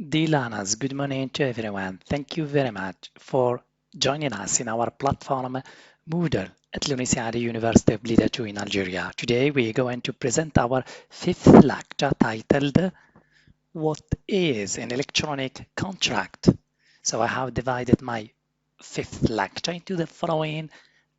Dear learners, good morning to everyone. Thank you very much for joining us in our platform Moodle at l'University University of Blida 2 in Algeria. Today we are going to present our fifth lecture titled What is an electronic contract? So I have divided my fifth lecture into the following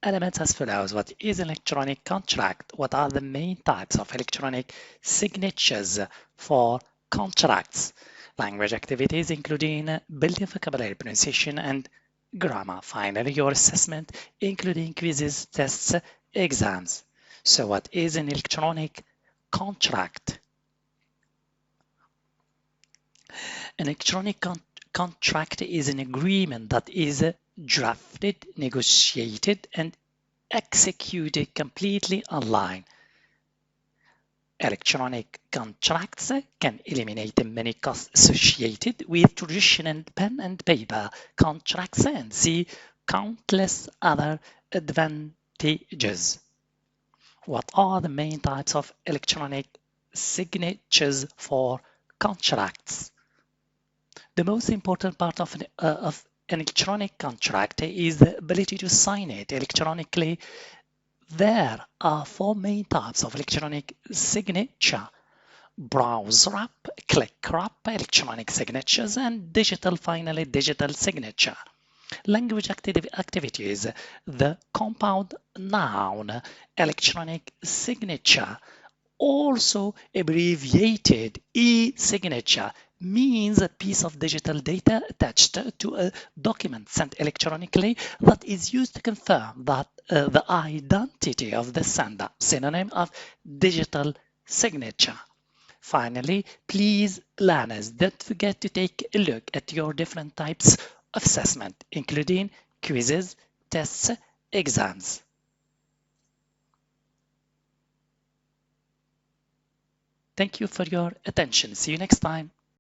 elements as follows. What is electronic contract? What are the main types of electronic signatures for contracts? Language activities including building vocabulary, pronunciation, and grammar. Finally, your assessment including quizzes, tests, exams. So what is an electronic contract? An electronic contract is an agreement that is drafted, negotiated, and executed completely online. Electronic contracts can eliminate many costs associated with traditional pen and paper contracts and see countless other advantages. What are the main types of electronic signatures for contracts? The most important part of an electronic contract is the ability to sign it electronically. There are four main types of electronic signature: browser app, click wrap, electronic signatures, and finally digital signature. Language activities: the compound noun electronic signature, also abbreviated e-signature, means a piece of digital data attached to a document sent electronically that is used to confirm that the identity of the sender, synonym of digital signature. Finally, please, learners, don't forget to take a look at your different types of assessment, including quizzes, tests, exams. Thank you for your attention. See you next time.